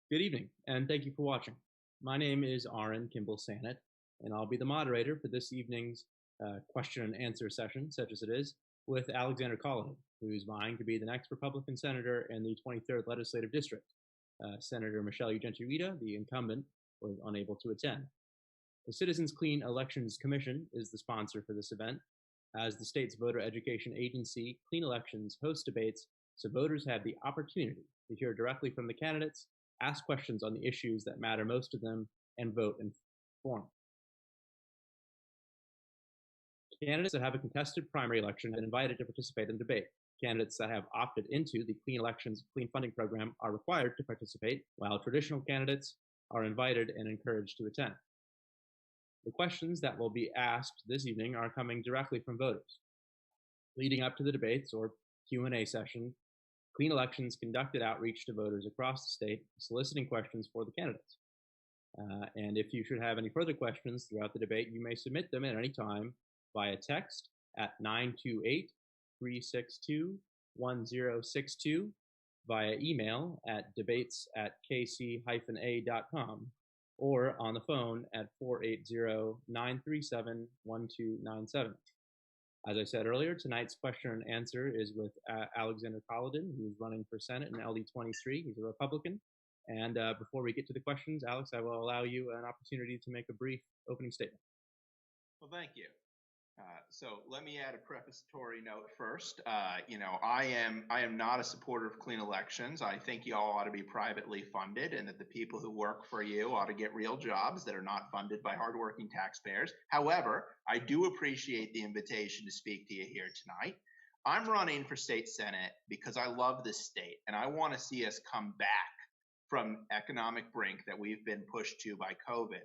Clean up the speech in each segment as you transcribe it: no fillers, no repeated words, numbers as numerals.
Good evening, and thank you for watching. My name is Arren Kimbel-Sannit, and I'll be the moderator for this evening's question and answer session, such as it is, with Alexander Kolodin, who's vying to be the next Republican senator in the 23rd Legislative District. Senator Michelle Ugenti-Rita, the incumbent, was unable to attend. The Citizens Clean Elections Commission is the sponsor for this event. As the state's voter education agency, Clean Elections hosts debates so voters have the opportunity to hear directly from the candidates, ask questions on the issues that matter most to them, and vote informed. Candidates that have a contested primary election are invited to participate in the debate. Candidates that have opted into the Clean Elections Clean Funding Program are required to participate, while traditional candidates are invited and encouraged to attend. The questions that will be asked this evening are coming directly from voters. Leading up to the debates or Q&A session, Clean Elections conducted outreach to voters across the state, soliciting questions for the candidates. And if you should have any further questions throughout the debate, you may submit them at any time via text at 928-362-1062, via email at debates@kc-a.com, or on the phone at 480-937-1297. As I said earlier, tonight's question and answer is with Alexander Kolodin, who is running for Senate in LD23. He's a Republican. And before we get to the questions, Alex, I will allow you an opportunity to make a brief opening statement. Well, thank you. So let me add a prefatory note first. I am not a supporter of clean elections. I think y'all ought to be privately funded, and that the people who work for you ought to get real jobs that are not funded by hardworking taxpayers. However, I do appreciate the invitation to speak to you here tonight. I'm running for state senate because I love this state, and I want to see us come back from economic brink that we've been pushed to by COVID.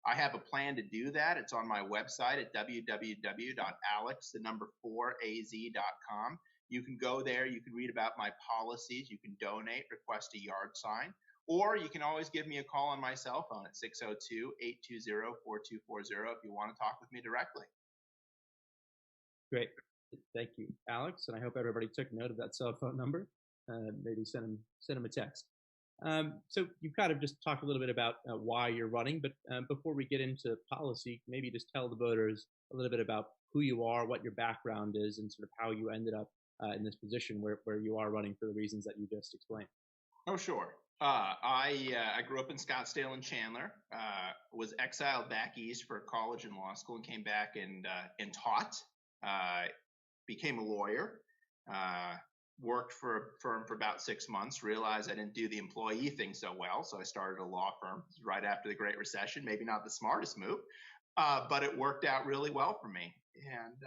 I have a plan to do that. It's on my website at www.alex4az.com. You can go there. You can read about my policies. You can donate, request a yard sign, or you can always give me a call on my cell phone at 602-820-4240 if you want to talk with me directly. Great. Thank you, Alex. And I hope everybody took note of that cell phone number. Maybe send him a text. So you kind of just talked a little bit about why you're running, but before we get into policy, maybe just tell the voters a little bit about who you are, what your background is, and sort of how you ended up in this position where you are running for the reasons that you just explained. Oh, sure. I grew up in Scottsdale and Chandler, was exiled back east for college and law school, and came back and taught, became a lawyer, worked for a firm for about 6 months, realized I didn't do the employee thing so well, so I started a law firm right after the Great Recession. Maybe not the smartest move, but it worked out really well for me. And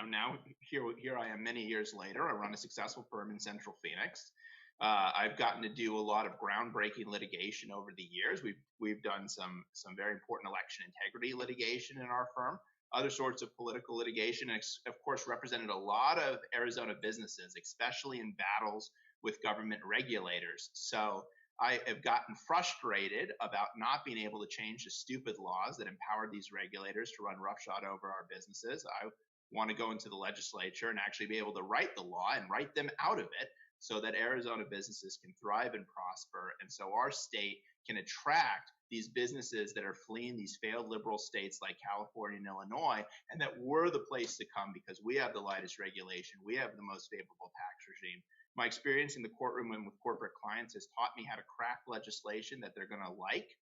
now here I am many years later. I run a successful firm in Central Phoenix. I've gotten to do a lot of groundbreaking litigation over the years. We've done some very important election integrity litigation in our firm, other sorts of political litigation, and of course represented a lot of Arizona businesses, especially in battles with government regulators. So I have gotten frustrated about not being able to change the stupid laws that empowered these regulators to run roughshod over our businesses. I want to go into the legislature and actually be able to write the law and write them out of it so that Arizona businesses can thrive and prosper, and so our state can attract these businesses that are fleeing these failed liberal states like California and Illinois, and that we're the place to come because we have the lightest regulation, we have the most favorable tax regime. My experience in the courtroom and with corporate clients has taught me how to craft legislation that they're going to like,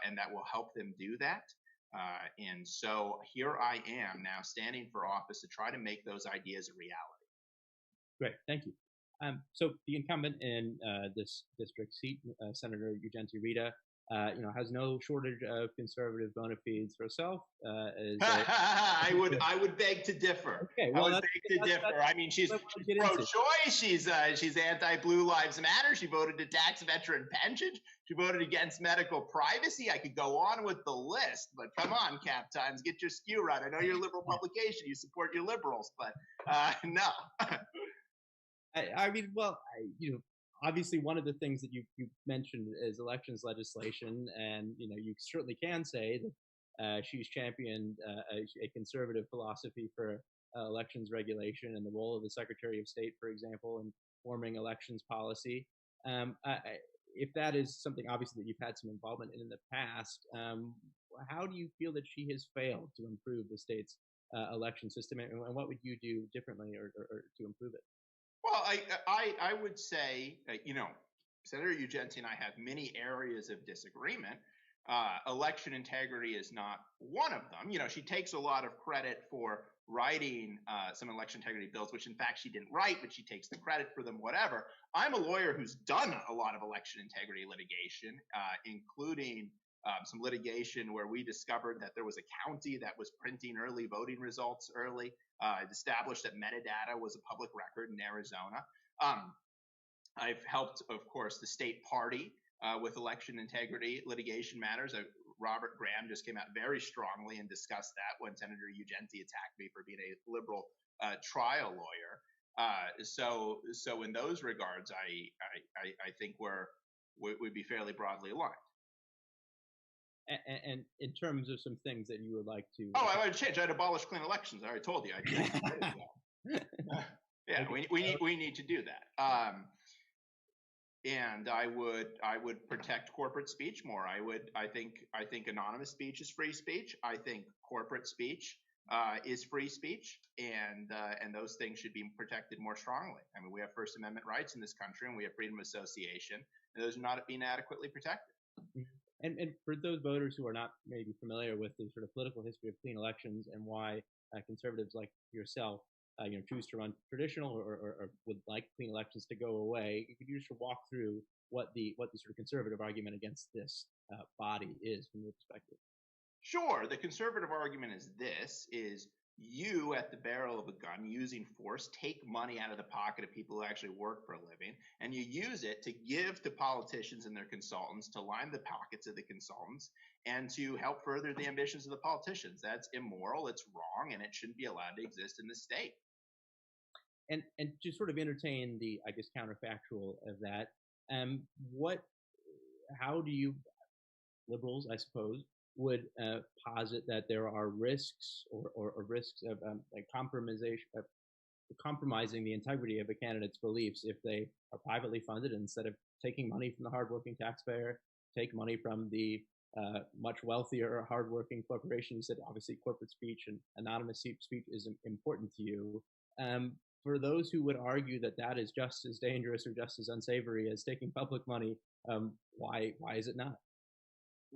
and that will help them do that. And so here I am now standing for office to try to make those ideas a reality. Great, thank you. So the incumbent in this district seat, Senator Ugenti-Rita, has no shortage of conservative bona fides herself. I would beg to differ. Okay, well, I would beg to differ. I mean, she's pro-choice. She's anti-Blue Lives Matter. She voted to tax veteran pensions. She voted against medical privacy. I could go on with the list, but come on, Cap Times, get your skew right. I know you're a liberal publication. You support your liberals, but no. Obviously, one of the things that you mentioned is elections legislation, and you certainly can say that she's championed a conservative philosophy for elections regulation and the role of the Secretary of State, for example, in forming elections policy. if that is something obviously that you've had some involvement in the past, how do you feel that she has failed to improve the state's election system, and what would you do differently or to improve it? Well, I would say, Senator Ugenti and I have many areas of disagreement. Election integrity is not one of them. She takes a lot of credit for writing some election integrity bills, which in fact she didn't write, but she takes the credit for them, whatever. I'm a lawyer who's done a lot of election integrity litigation, including some litigation where we discovered that there was a county that was printing early voting results early. It established that metadata was a public record in Arizona. I've helped, of course, the state party with election integrity litigation matters. Robert Graham just came out very strongly and discussed that when Senator Ugenti attacked me for being a liberal trial lawyer. So in those regards, I think we'd be fairly broadly aligned. And in terms of some things that you would like to... Oh, I would change. I'd abolish clean elections. I already told you. Yeah, we need to do that. And I would protect corporate speech more. I think anonymous speech is free speech. I think corporate speech is free speech, and those things should be protected more strongly. I mean, we have First Amendment rights in this country, and we have freedom of association, and those are not being adequately protected. And for those voters who are not maybe familiar with the sort of political history of clean elections and why conservatives like yourself choose to run traditional or would like clean elections to go away, could you just walk through what the sort of conservative argument against this body is from your perspective? Sure. The conservative argument is you at the barrel of a gun using force take money out of the pocket of people who actually work for a living, and you use it to give to politicians and their consultants to line the pockets of the consultants and to help further the ambitions of the politicians. That's immoral, it's wrong, and it shouldn't be allowed to exist in the state. And to sort of entertain the, I guess, counterfactual of that, how do you, liberals, I suppose, would posit that there are risks or risks of like compromising the integrity of a candidate's beliefs if they are privately funded, and instead of taking money from the hardworking taxpayer, take money from the much wealthier hardworking corporations. That obviously corporate speech and anonymous speech is important to you. For those who would argue that that is just as dangerous or just as unsavory as taking public money, why is it not?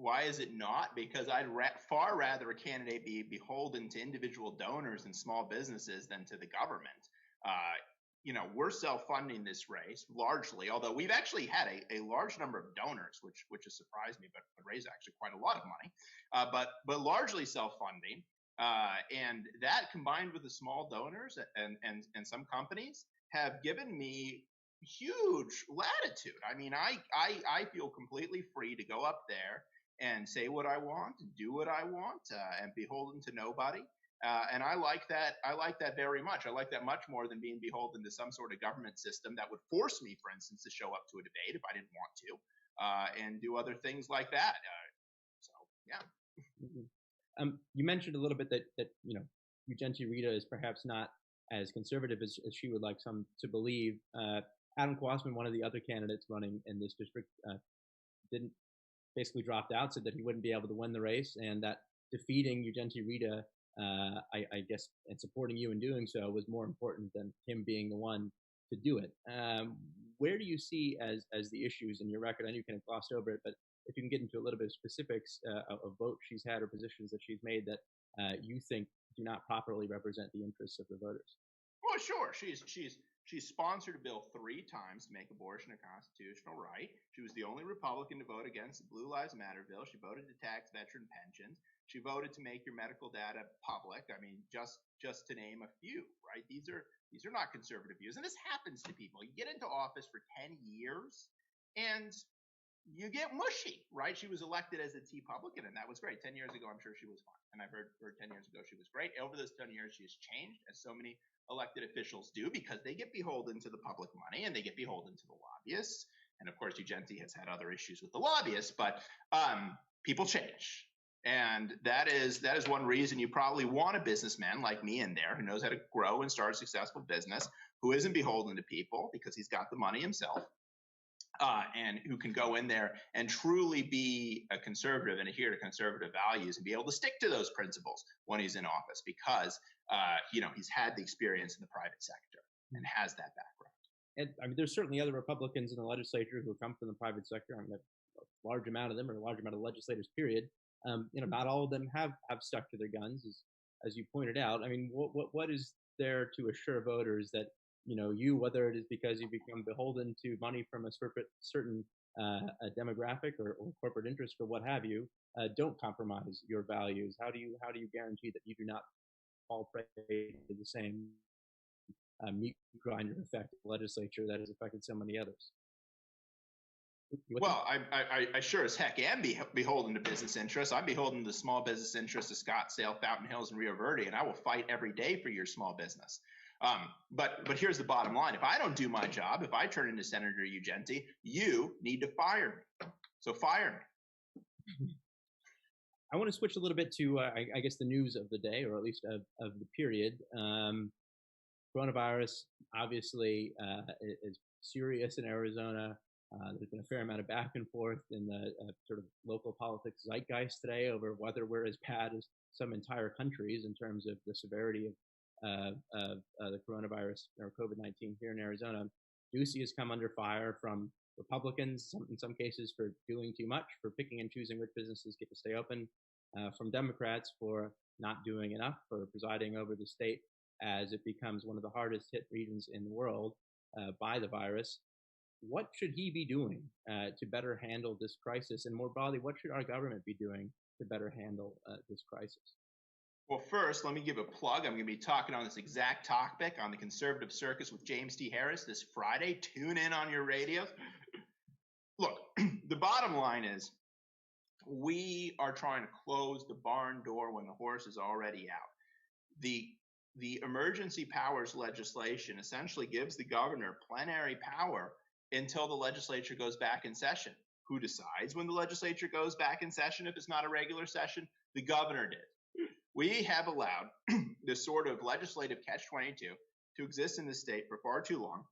Why is it not? Because I'd far rather a candidate be beholden to individual donors and small businesses than to the government. We're self-funding this race largely, although we've actually had a large number of donors, which has surprised me, but raised actually quite a lot of money, but largely self-funding. And that combined with the small donors and some companies have given me huge latitude. I mean, I feel completely free to go up there and say what I want, do what I want, and beholden to nobody. And I like that. I like that very much. I like that much more than being beholden to some sort of government system that would force me, for instance, to show up to a debate if I didn't want to, and do other things like that. So, yeah. Mm-hmm. You mentioned a little bit that Ugenti-Rita is perhaps not as conservative as she would like some to believe. Adam Kwasman, one of the other candidates running in this district, basically dropped out, said that he wouldn't be able to win the race, and that defeating Ugenti-Rita, I guess, and supporting you in doing so was more important than him being the one to do it. Where do you see as the issues in your record? I know you kind of glossed over it, but if you can get into a little bit of specifics of votes she's had or positions that she's made that you think do not properly represent the interests of the voters. Well, sure. She's sponsored a bill 3 times to make abortion a constitutional right. She was the only Republican to vote against the Blue Lives Matter bill. She voted to tax veteran pensions. She voted to make your medical data public. I mean, just to name a few, right? These are not conservative views, and this happens to people. You get into office for 10 years, and you get mushy, right? She was elected as a T-Publican, and that was great. 10 years ago, I'm sure she was fine. And I've heard 10 years ago she was great. Over those 10 years, she has changed, as so many elected officials do, because they get beholden to the public money and they get beholden to the lobbyists. And of course, Ugenti has had other issues with the lobbyists, but people change. And that is one reason you probably want a businessman like me in there who knows how to grow and start a successful business, who isn't beholden to people because he's got the money himself. and who can go in there and truly be a conservative and adhere to conservative values and be able to stick to those principles when he's in office because, he's had the experience in the private sector and has that background. And I mean, there's certainly other Republicans in the legislature who come from the private sector. I mean, a large amount of them, or a large amount of legislators, period. Not all of them have stuck to their guns, as you pointed out. I mean, what is there to assure voters that whether it is because you become beholden to money from a certain a demographic or corporate interest or what have you, don't compromise your values? How do you guarantee that you do not fall prey to the same meat grinder effect of the legislature that has affected so many others? Well, I sure as heck am beholden to business interests. I'm beholden to the small business interests of Scottsdale, Fountain Hills, and Rio Verde, and I will fight every day for your small business. But here's the bottom line. If I don't do my job, if I turn into Senator Ugenti, you need to fire me. So fire me. I want to switch a little bit to, I guess, the news of the day, or at least of the period. Coronavirus, obviously, is serious in Arizona. There's been a fair amount of back and forth in the sort of local politics zeitgeist today over whether we're as bad as some entire countries in terms of the severity of the coronavirus or COVID-19 here in Arizona. Ducey has come under fire from Republicans, in some cases, for doing too much, for picking and choosing which businesses get to stay open, from Democrats for not doing enough, for presiding over the state as it becomes one of the hardest hit regions in the world by the virus. What should he be doing to better handle this crisis? And more broadly, what should our government be doing to better handle this crisis? Well, first, let me give a plug. I'm going to be talking on this exact topic on the Conservative Circus with James T. Harris this Friday. Tune in on your radios. Look, the bottom line is we are trying to close the barn door when the horse is already out. The emergency powers legislation essentially gives the governor plenary power until the legislature goes back in session. Who decides when the legislature goes back in session if it's not a regular session? The governor did. We have allowed this sort of legislative catch-22 to exist in the state for far too long.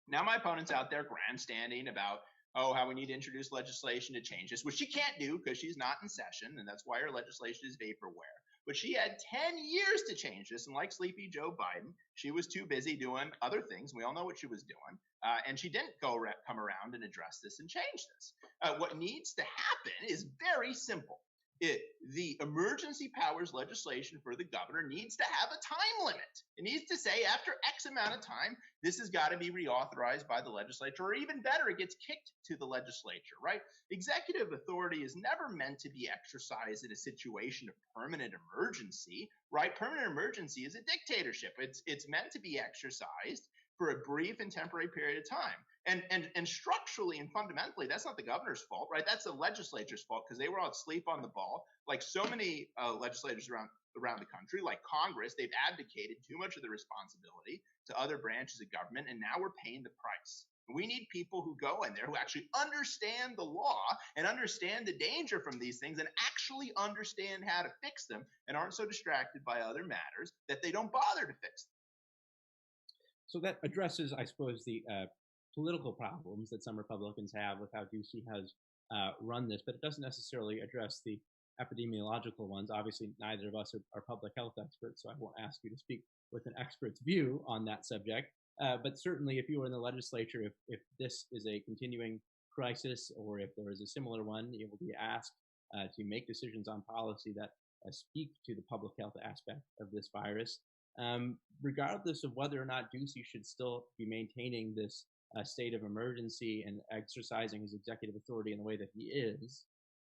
Now my opponent's out there grandstanding about, how we need to introduce legislation to change this, which she can't do because she's not in session, and that's why her legislation is vaporware. But she had 10 years to change this, and like Sleepy Joe Biden, she was too busy doing other things. We all know what she was doing, and she didn't come around and address this and change this. What needs to happen is very simple. The emergency powers legislation for the governor needs to have a time limit. It needs to say after X amount of time, this has got to be reauthorized by the legislature, or even better, it gets kicked to the legislature, right? Executive authority is never meant to be exercised in a situation of permanent emergency, right? Permanent emergency is a dictatorship. It's meant to be exercised for a brief and temporary period of time. And structurally and fundamentally, that's not the governor's fault, right? That's the legislature's fault because they were all asleep on the ball. Like so many legislators around the country, like Congress, they've abdicated too much of the responsibility to other branches of government, and now we're paying the price. We need people who go in there who actually understand the law and understand the danger from these things and actually understand how to fix them and aren't so distracted by other matters that they don't bother to fix them. So that addresses, I suppose, the political problems that some Republicans have with how Ducey has run this, but it doesn't necessarily address the epidemiological ones. Obviously, neither of us are public health experts, so I won't ask you to speak with an expert's view on that subject. But certainly, if you were in the legislature, if this is a continuing crisis or if there is a similar one, you will be asked to make decisions on policy that speak to the public health aspect of this virus. Regardless of whether or not Ducey should still be maintaining this state of emergency and exercising his executive authority in the way that he is,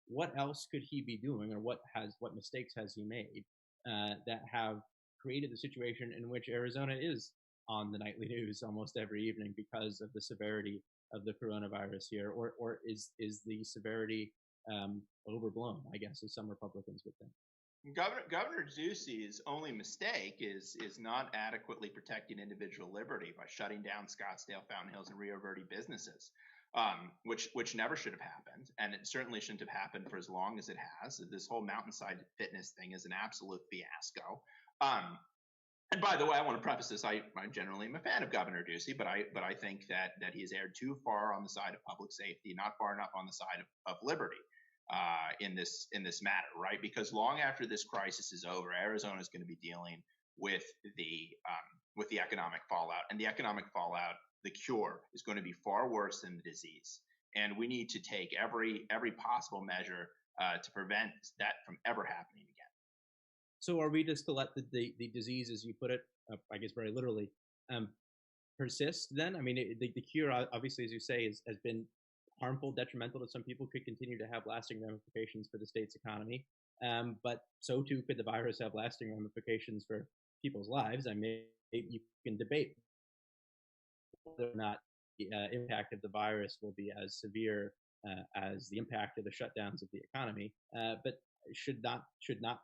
what else could he be doing, or what mistakes has he made that have created the situation in which Arizona is on the nightly news almost every evening because of the severity of the coronavirus here, or is the severity overblown, I guess, as some Republicans would think? Governor Ducey's only mistake is not adequately protecting individual liberty by shutting down Scottsdale, Fountain Hills, and Rio Verde businesses, which never should have happened, and it certainly shouldn't have happened for as long as it has. This whole mountainside fitness thing is an absolute fiasco. And by the way, I want to preface this: I generally am a fan of Governor Ducey, but I think that he has erred too far on the side of public safety, not far enough on the side of liberty in this matter, right? Because long after this crisis is over, Arizona is going to be dealing with the economic fallout, and the economic fallout, the cure, is going to be far worse than the disease, and we need to take every possible measure to prevent that from ever happening again. So are we just to let the disease, as you put it, I guess very literally, persist then? I mean, the cure, obviously, as you say, has been harmful, detrimental to some people, could continue to have lasting ramifications for the state's economy. But so too could the virus have lasting ramifications for people's lives. I mean, you can debate whether or not the impact of the virus will be as severe as the impact of the shutdowns of the economy. But should not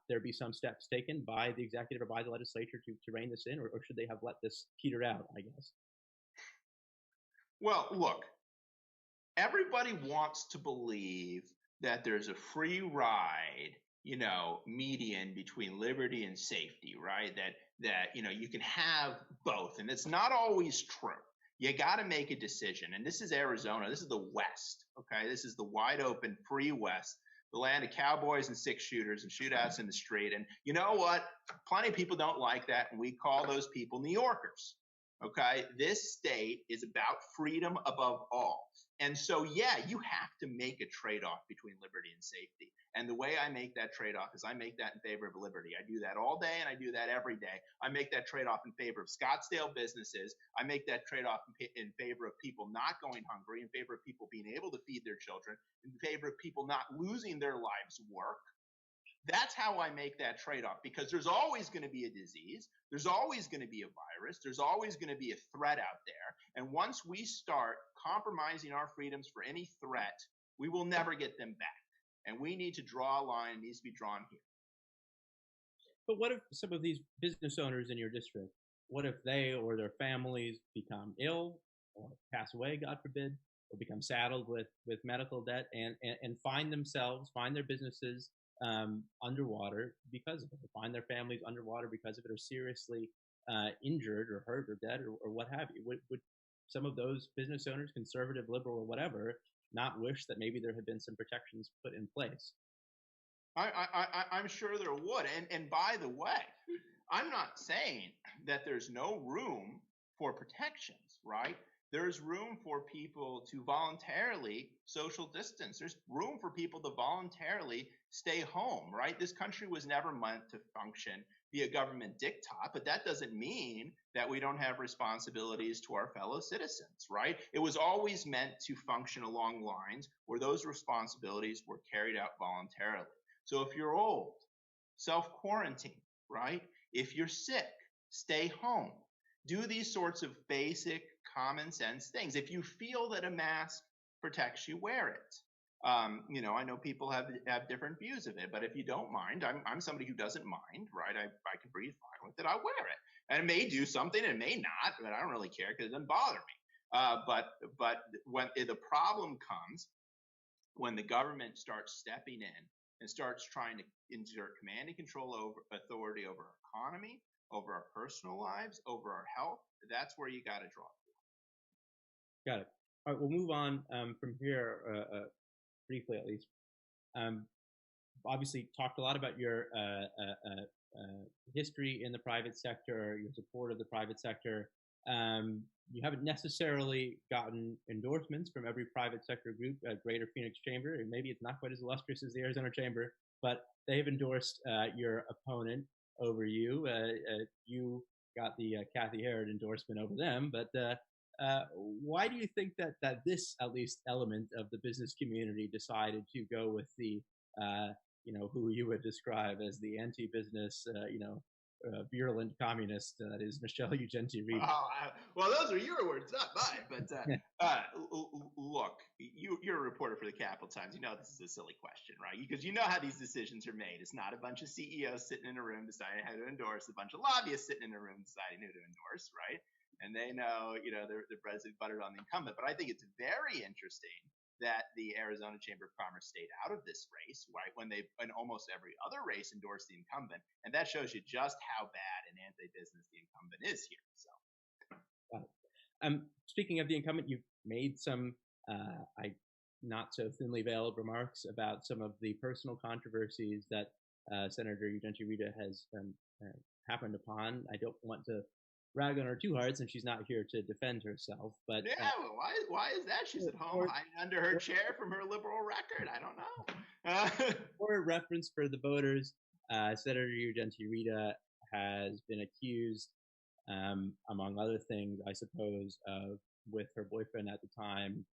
there be some steps taken by the executive or by the legislature to rein this in, or should they have let this peter out, I guess? Well, look, everybody wants to believe that there's a free ride, median between liberty and safety, right? That you can have both, and it's not always true. You got to make a decision, and this is Arizona. This is the West, okay? This is the wide open, free West, the land of cowboys and six shooters and shootouts in the street. And you know what? Plenty of people don't like that, and we call those people New Yorkers. Okay, this state is about freedom above all. And so, yeah, you have to make a trade-off between liberty and safety. And the way I make that trade-off is I make that in favor of liberty. I do that all day, and I do that every day. I make that trade-off in favor of Scottsdale businesses. I make that trade-off in favor of people not going hungry, in favor of people being able to feed their children, in favor of people not losing their lives' work. That's how I make that trade-off, because there's always going to be a disease. There's always going to be a virus. There's always going to be a threat out there. And once we start compromising our freedoms for any threat, we will never get them back. And we need to draw a line. It needs to be drawn here. But what if some of these business owners in your district, what if they or their families become ill or pass away, God forbid, or become saddled with medical debt and find their businesses underwater because of it, or find their families underwater because of it, or seriously injured or hurt or dead or what have you? Would some of those business owners, conservative, liberal, or whatever, not wish that maybe there had been some protections put in place? I'm sure there would. And by the way, I'm not saying that there's no room for protections, right? There's room for people to voluntarily social distance. There's room for people to voluntarily stay home, right? This country was never meant to function via government diktat, but that doesn't mean that we don't have responsibilities to our fellow citizens, right? It was always meant to function along lines where those responsibilities were carried out voluntarily. So if you're old, self-quarantine, right? If you're sick, stay home. Do these sorts of basic common sense things. If you feel that a mask protects you, wear it. I know people have different views of it, but if you don't mind, I'm somebody who doesn't mind, right? I can breathe fine with it. I wear it, and it may do something, it may not, but I don't really care because it doesn't bother me. But when the problem comes, when the government starts stepping in and starts trying to exert command and control over authority over our economy, over our personal lives, over our health, that's where you got to draw. Got it. All right, we'll move on from here briefly, at least. Obviously, talked a lot about your history in the private sector, your support of the private sector. You haven't necessarily gotten endorsements from every private sector group at Greater Phoenix Chamber, and maybe it's not quite as illustrious as the Arizona Chamber, but they've endorsed your opponent over you. You got the Kathy Herod endorsement over them, but why do you think that this, at least, element of the business community decided to go with the who you would describe as the anti-business virulent communist, that is Michelle Ugenti-Rita? Well, those are your words, not mine. But look, you're a reporter for the Capital Times. You know this is a silly question, right? Because you know how these decisions are made. It's not a bunch of CEOs sitting in a room deciding how to endorse, a bunch of lobbyists sitting in a room deciding who to endorse, right? And they know, their bread's buttered on the incumbent. But I think it's very interesting that the Arizona Chamber of Commerce stayed out of this race, right, when they, in almost every other race, endorsed the incumbent. And that shows you just how bad and anti-business the incumbent is here. So, speaking of the incumbent, you've made some not so thinly veiled remarks about some of the personal controversies that Senator Ugenti-Rita has happened upon. I don't want to rag on her too hard since she's not here to defend herself. But yeah, well, why is that? She's at home hiding under her chair from her liberal record. I don't know. For reference for the voters, Senator Ugenti-Rita has been accused, among other things, I suppose, of, with her boyfriend at the time,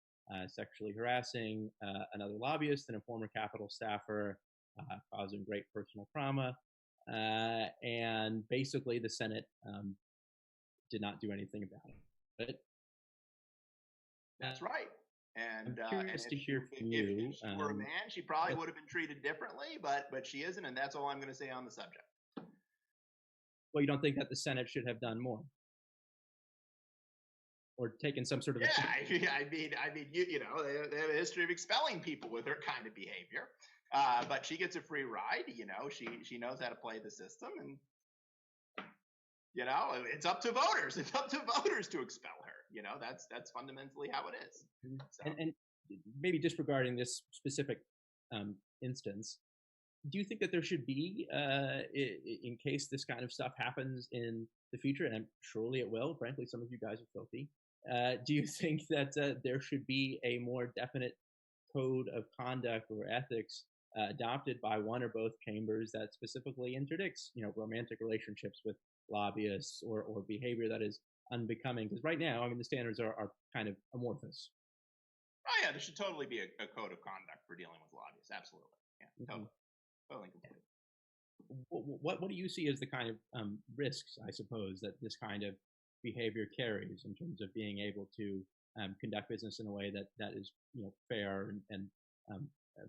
sexually harassing another lobbyist and a former Capitol staffer, causing great personal trauma. And basically, the Senate did not do anything about it. That's right. And I'm curious to hear from you. If she were a man, she probably would have been treated differently, but she isn't, and that's all I'm going to say on the subject. Well, you don't think that the Senate should have done more, or taken some sort of? Yeah, I mean, you know, they have a history of expelling people with her kind of behavior, but she gets a free ride. You know, she knows how to play the system, and you know, it's up to voters. It's up to voters to expel her. You know, that's fundamentally how it is. So. And maybe disregarding this specific instance, do you think that there should be, in case this kind of stuff happens in the future, and surely it will, frankly, some of you guys are filthy, do you think that there should be a more definite code of conduct or ethics adopted by one or both chambers that specifically interdicts, you know, romantic relationships with lobbyists or behavior that is unbecoming? Because right now, I mean, the standards are kind of amorphous. Oh yeah, there should totally be a code of conduct for dealing with lobbyists. Absolutely, yeah, totally, totally completely. What do you see as the kind of risks, I suppose, that this kind of behavior carries in terms of being able to conduct business in a way that is, you know, fair and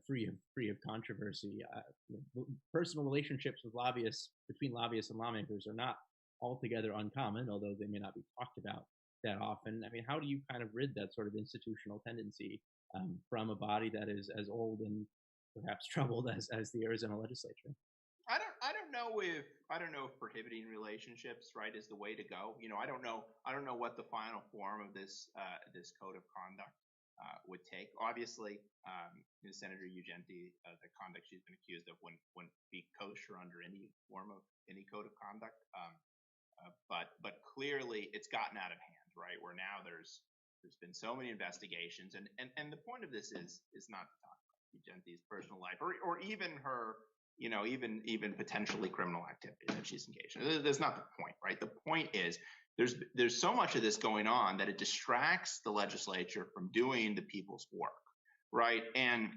free of controversy? You know, personal relationships with lobbyists, between lobbyists and lawmakers, are not altogether uncommon, although they may not be talked about that often. I mean, how do you kind of rid that sort of institutional tendency from a body that is as old and perhaps troubled as the Arizona legislature? I don't know if prohibiting relationships, right, is the way to go. You know, I don't know what the final form of this code of conduct would take. Obviously, Senator Ugenti, the conduct she's been accused of wouldn't be kosher under any form of any code of conduct. But clearly it's gotten out of hand, right? Where now there's been so many investigations, and the point of this is not to talk about Ugenti's personal life or even her, you know, even potentially criminal activity that she's engaged in. That's not the point, right? The point is there's so much of this going on that it distracts the legislature from doing the people's work, right? And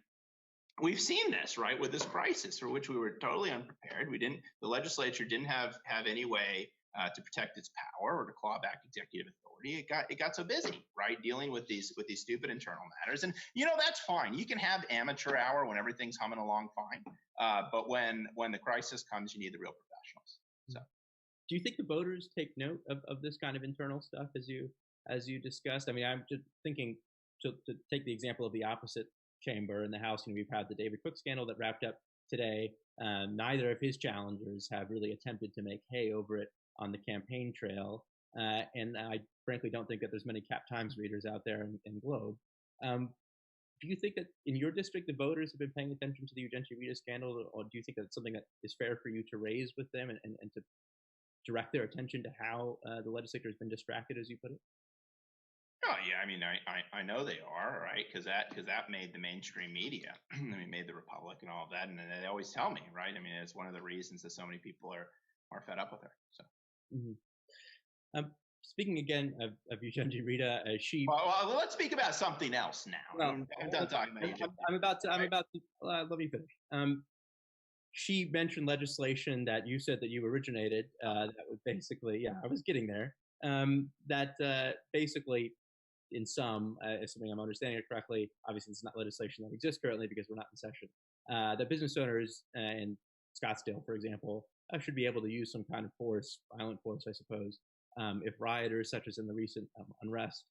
we've seen this, right, with this crisis for which we were totally unprepared. The legislature didn't have any way to protect its power or to claw back executive authority. It got so busy, right, dealing with these stupid internal matters. And you know, that's fine. You can have amateur hour when everything's humming along fine. But when the crisis comes, you need the real professionals. So, do you think the voters take note of this kind of internal stuff as you discussed? I mean, I'm just thinking to take the example of the opposite chamber in the House. You know, we've had the David Cook scandal that wrapped up today. Neither of his challengers have really attempted to make hay over it on the campaign trail, and I frankly don't think that there's many Cap Times readers out there in Globe. Do you think that in your district the voters have been paying attention to the Ugenti-Rita scandal, or do you think that's something that is fair for you to raise with them and to direct their attention to how the legislature has been distracted, as you put it? Oh yeah, I mean, I know they are, right? Because that made the mainstream media. I mean, made the Republic and all of that, and they always tell me, right? I mean, it's one of the reasons that so many people are fed up with her. So. Speaking again of Ugenti-Rita, she. Well, let's speak about something else now. Well, I'm done talking about Ugenti. I'm about to. Let me finish. She mentioned legislation that you said that you originated. That was basically, yeah, I was getting there. That basically, in some, assuming I'm understanding it correctly, obviously it's not legislation that exists currently because we're not in session. That business owners in Scottsdale, for example, should be able to use some kind of force, violent force, I suppose, if rioters, such as in the recent unrest,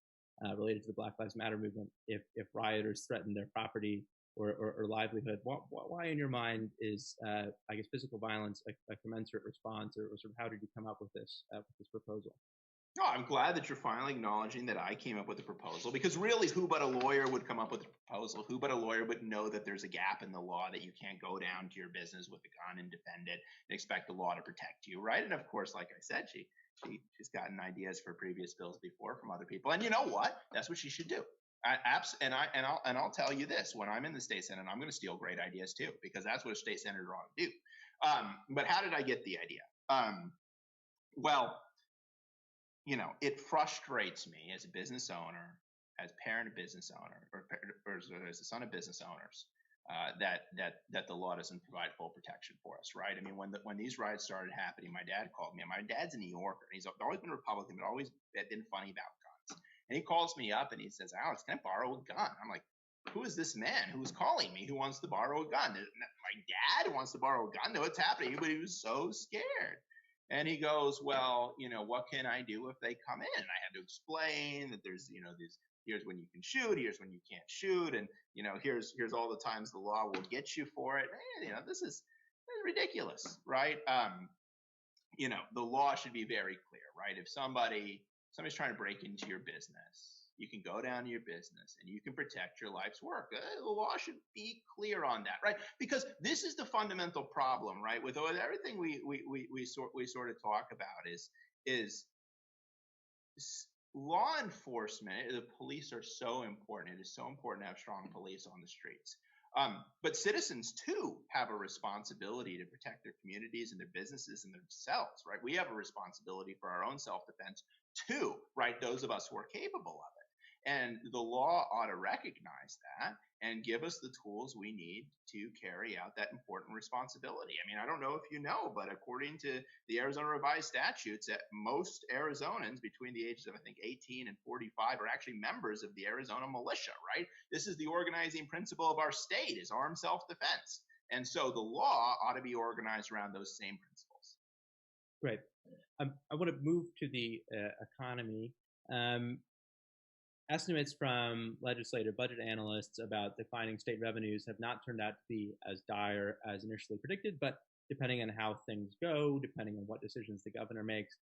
related to the Black Lives Matter movement if rioters threaten their property or livelihood. Why, in your mind, is I guess physical violence a commensurate response, or sort of how did you come up with this proposal? No, I'm glad that you're finally acknowledging that I came up with a proposal, because really, who but a lawyer would come up with a proposal? Who but a lawyer would know that there's a gap in the law, that you can't go down to your business with a gun and defend it and expect the law to protect you, right? And of course, like I said, she's gotten ideas for previous bills before from other people, and you know what? That's what she should do. I'll tell you this: when I'm in the state senate, I'm going to steal great ideas too, because that's what a state senator ought to do. But how did I get the idea? Well, you know, it frustrates me as a business owner, as parent of business owner, or as a son of business owners, that the law doesn't provide full protection for us, right? I mean, when these riots started happening, my dad called me, and my dad's a New Yorker, and he's always been Republican, but always been funny about guns. And he calls me up and he says, "Alex, can I borrow a gun?" I'm like, "Who is this man who's calling me who wants to borrow a gun?" My dad wants to borrow a gun? No, what's happening? But he was so scared. And he goes, "Well, you know, what can I do if they come in?" And I had to explain that there's, you know, here's when you can shoot, here's when you can't shoot, and you know, here's all the times the law will get you for it. And, you know, this is ridiculous, right? You know, the law should be very clear, right? If somebody's trying to break into your business, you can go down to your business and you can protect your life's work. The law should be clear on that, right? Because this is the fundamental problem, right? With everything we sort of talk about is law enforcement. The police are so important. It is so important to have strong police on the streets. But citizens too have a responsibility to protect their communities and their businesses and themselves, right? We have a responsibility for our own self-defense too, right? Those of us who are capable of it. And the law ought to recognize that and give us the tools we need to carry out that important responsibility. I mean, I don't know if you know, but according to the Arizona revised statutes, that most Arizonans between the ages of, I think, 18 and 45 are actually members of the Arizona militia, right? This is the organizing principle of our state, is armed self-defense. And so the law ought to be organized around those same principles. Great. I want to move to the economy. Estimates from legislative budget analysts about declining state revenues have not turned out to be as dire as initially predicted, but depending on how things go, depending on what decisions the governor makes,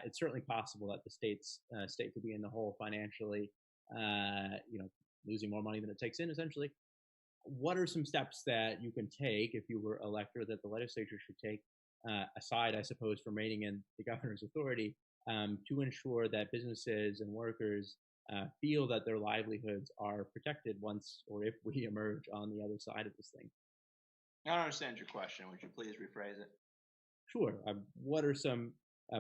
it's certainly possible that the state could be in the hole financially, you know, losing more money than it takes in, essentially. What are some steps that you can take if you were elected, that the legislature should take, aside, I suppose, from reining in the governor's authority, to ensure that businesses and workers feel that their livelihoods are protected once or if we emerge on the other side of this thing? I don't understand your question. Would you please rephrase it? Sure. What are some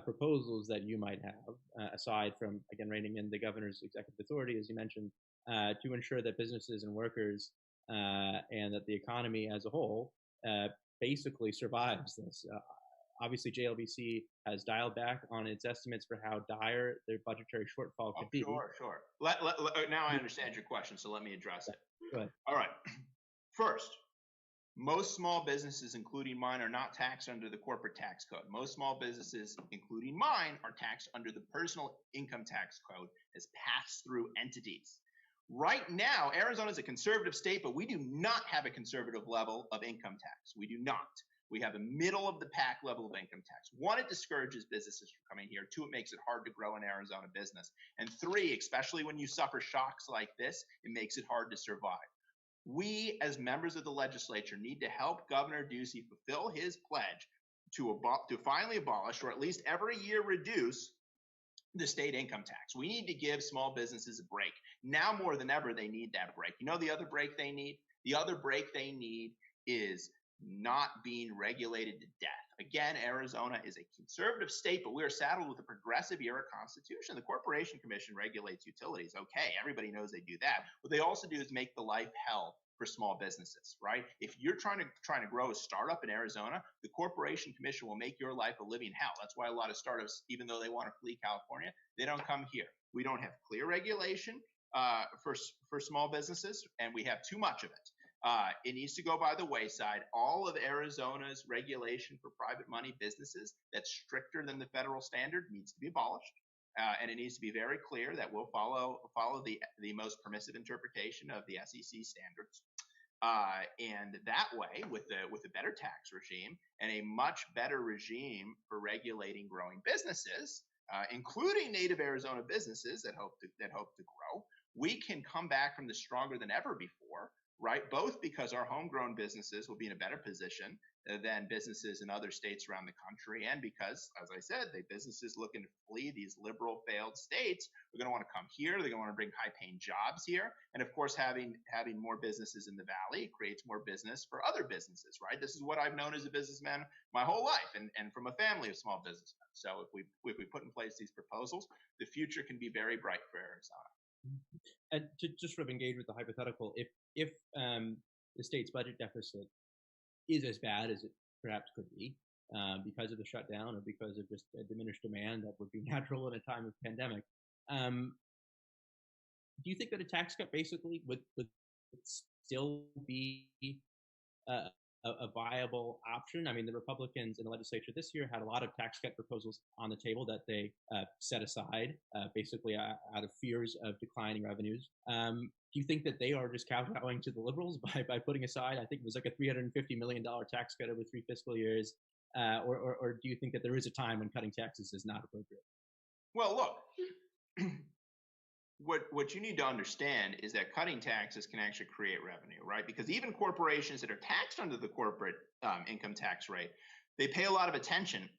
proposals that you might have, aside from, again, reining in the governor's executive authority, as you mentioned, to ensure that businesses and workers and that the economy as a whole basically survives this? Obviously, JLBC has dialed back on its estimates for how dire their budgetary shortfall could be. Sure. Now I understand your question, so let me address it. Go ahead. All right. First, most small businesses, including mine, are not taxed under the corporate tax code. Most small businesses, including mine, are taxed under the personal income tax code as pass-through entities. Right now, Arizona is a conservative state, but we do not have a conservative level of income tax. We do not. We have a middle of the pack level of income tax. One, it discourages businesses from coming here. Two, it makes it hard to grow an Arizona business. And three, especially when you suffer shocks like this, it makes it hard to survive. We, as members of the legislature, need to help Governor Ducey fulfill his pledge to finally abolish, or at least every year reduce, the state income tax. We need to give small businesses a break. Now more than ever, they need that break. You know the other break they need? The other break they need is not being regulated to death. Again, Arizona is a conservative state, but we are saddled with a progressive era constitution. The Corporation Commission regulates utilities. Okay, everybody knows they do that. What they also do is make the life hell for small businesses, right? If you're trying to grow a startup in Arizona, the Corporation Commission will make your life a living hell. That's why a lot of startups, even though they want to flee California, they don't come here. We don't have clear regulation for small businesses, and we have too much of it. It needs to go by the wayside. All of Arizona's regulation for private money businesses that's stricter than the federal standard needs to be abolished. and it needs to be very clear that we'll follow the most permissive interpretation of the SEC standards. And that way, with a better tax regime and a much better regime for regulating growing businesses, including native Arizona businesses that hope to grow, we can come back from this stronger than ever before, right? Both because our homegrown businesses will be in a better position than businesses in other states around the country, and because, as I said, the businesses looking to flee these liberal failed states are going to want to come here. They're going to want to bring high-paying jobs here, and of course, having more businesses in the valley creates more business for other businesses, right? This is what I've known as a businessman my whole life, and from a family of small businessmen. So if we put in place these proposals, the future can be very bright for Arizona. And to just sort of engage with the hypothetical, if the state's budget deficit is as bad as it perhaps could be because of the shutdown or because of just a diminished demand that would be natural in a time of pandemic, do you think that a tax cut basically would still be a viable option? I mean, the Republicans in the legislature this year had a lot of tax cut proposals on the table that they set aside, basically out of fears of declining revenues. Do you think that they are just kowtowing to the liberals by putting aside, I think it was like a $350 million tax cut over 3 fiscal years, or do you think that there is a time when cutting taxes is not appropriate? Well, look. What you need to understand is that cutting taxes can actually create revenue, right? Because even corporations that are taxed under the corporate income tax rate, they pay a lot of attention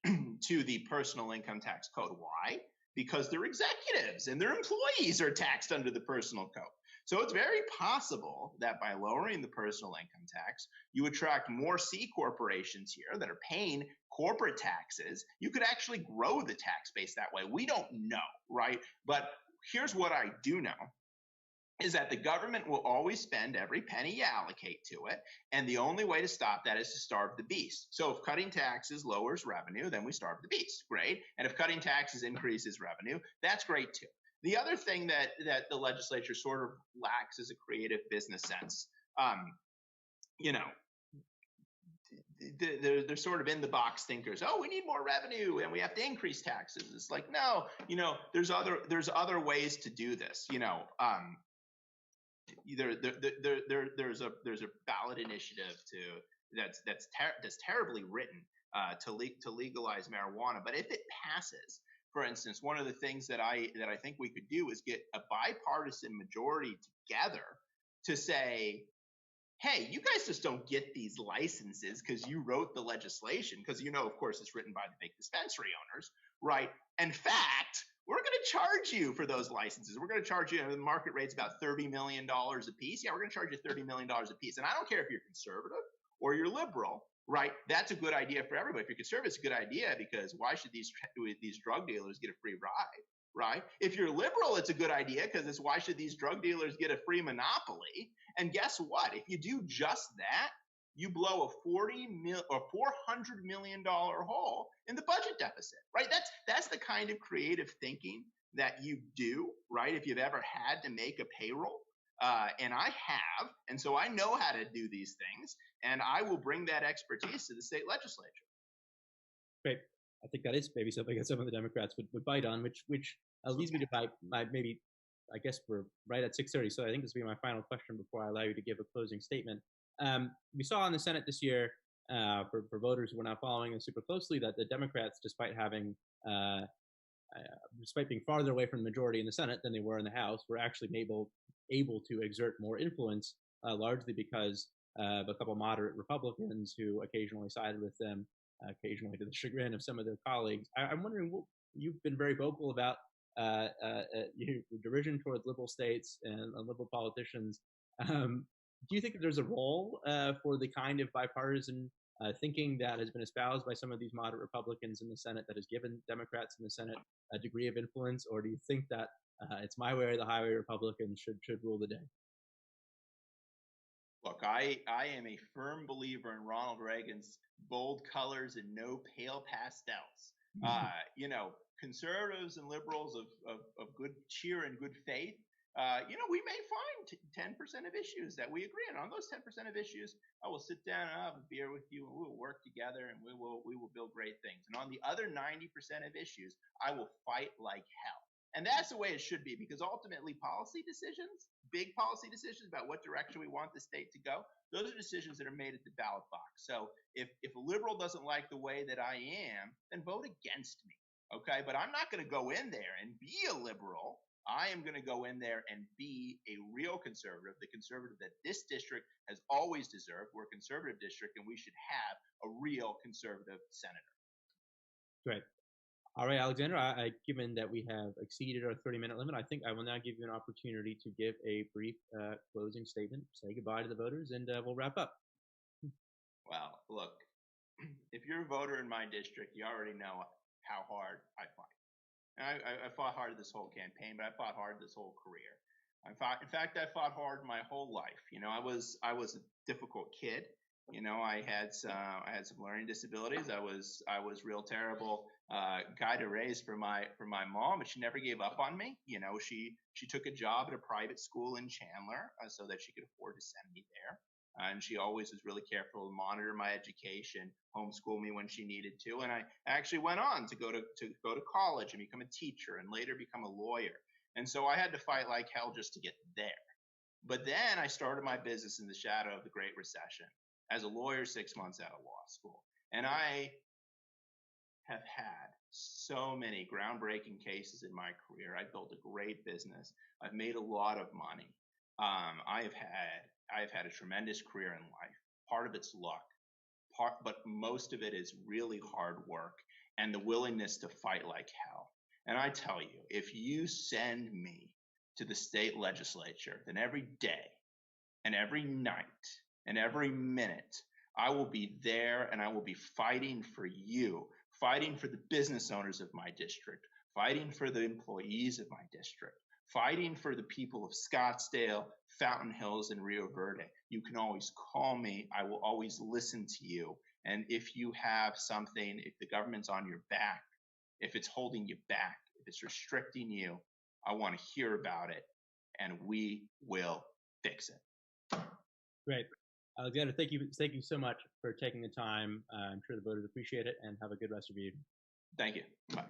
to the personal income tax code. Why? Because their executives and their employees are taxed under the personal code. So it's very possible that by lowering the personal income tax, you attract more C corporations here that are paying corporate taxes. You could actually grow the tax base that way. We don't know, right? But here's what I do know is that the government will always spend every penny you allocate to it, and the only way to stop that is to starve the beast. So if cutting taxes lowers revenue, then we starve the beast. Great. And if cutting taxes increases revenue, that's great too. The other thing that the legislature sort of lacks is a creative business sense. They're sort of in the box thinkers. Oh, we need more revenue and we have to increase taxes. It's like, no, there's other ways to do this. There's a ballot initiative that's terribly written to legalize marijuana. But if it passes, for instance, one of the things that I think we could do is get a bipartisan majority together to say, hey, you guys just don't get these licenses because you wrote the legislation, because of course, it's written by the big dispensary owners, right? In fact, we're going to charge you for those licenses. We're going to charge you, the market rate's about $30 million a piece. Yeah, we're going to charge you $30 million a piece. And I don't care if you're conservative or you're liberal, right? That's a good idea for everybody. If you're conservative, it's a good idea, because why should these drug dealers get a free ride? Right? If you're liberal, it's a good idea, because it's why should these drug dealers get a free monopoly? And guess what? If you do just that, you blow a $400 million hole in the budget deficit, right? That's the kind of creative thinking that you do, right? If you've ever had to make a payroll, and I have, and so I know how to do these things, and I will bring that expertise to the state legislature. Great. I think that is maybe something that some of the Democrats would bite on, which leads me to my maybe, I guess we're right at 6:30, so I think this will be my final question before I allow you to give a closing statement. We saw in the Senate this year, for voters who were not following this super closely, that the Democrats, despite being farther away from the majority in the Senate than they were in the House, were actually able to exert more influence, largely because of a couple moderate Republicans who occasionally sided with them, occasionally to the chagrin of some of their colleagues. I'm wondering, you've been very vocal about your derision towards liberal states and liberal politicians. Do you think that there's a role for the kind of bipartisan thinking that has been espoused by some of these moderate Republicans in the Senate that has given Democrats in the Senate a degree of influence, or do you think that it's my way or the highway, Republicans should rule the day? Look, I am a firm believer in Ronald Reagan's bold colors and no pale pastels. Conservatives and liberals of good cheer and good faith, we may find 10% of issues that we agree on. On those 10% of issues, I will sit down and I'll have a beer with you, and we will work together, and we will build great things. And on the other 90% of issues, I will fight like hell. And that's the way it should be, because ultimately policy decisions, big policy decisions about what direction we want the state to go, those are decisions that are made at the ballot box. So if a liberal doesn't like the way that I am, then vote against me. Okay, but I'm not going to go in there and be a liberal. I am going to go in there and be a real conservative, the conservative that this district has always deserved. We're a conservative district, and we should have a real conservative senator. Great. All right, Alexander, given that we have exceeded our 30-minute limit, I think I will now give you an opportunity to give a brief closing statement, say goodbye to the voters, and we'll wrap up. Well, look, if you're a voter in my district, you already know how hard I fight. And I fought hard this whole campaign, but I fought hard this whole career. In fact, I fought hard my whole life. You know, I was a difficult kid. You know, I had some learning disabilities. I was real terrible guy to raise for my mom, but she never gave up on me. You know, she took a job at a private school in Chandler so that she could afford to send me there. And she always was really careful to monitor my education, homeschool me when she needed to. And I actually went on to go to college and become a teacher and later become a lawyer. And so I had to fight like hell just to get there. But then I started my business in the shadow of the Great Recession as a lawyer 6 months out of law school. And I have had so many groundbreaking cases in my career. I built a great business. I've made a lot of money. I've had a tremendous career in life. Part of it's luck, but most of it is really hard work and the willingness to fight like hell. And I tell you, if you send me to the state legislature, then every day and every night and every minute, I will be there and I will be fighting for you, fighting for the business owners of my district, fighting for the employees of my district, fighting for the people of Scottsdale, Fountain Hills, and Rio Verde. You can always call me. I will always listen to you. And if you have something, if the government's on your back, if it's holding you back, if it's restricting you, I want to hear about it, and we will fix it. Great. Alexander, thank you so much for taking the time. I'm sure the voters appreciate it, and have a good rest of your evening. Thank you. Bye.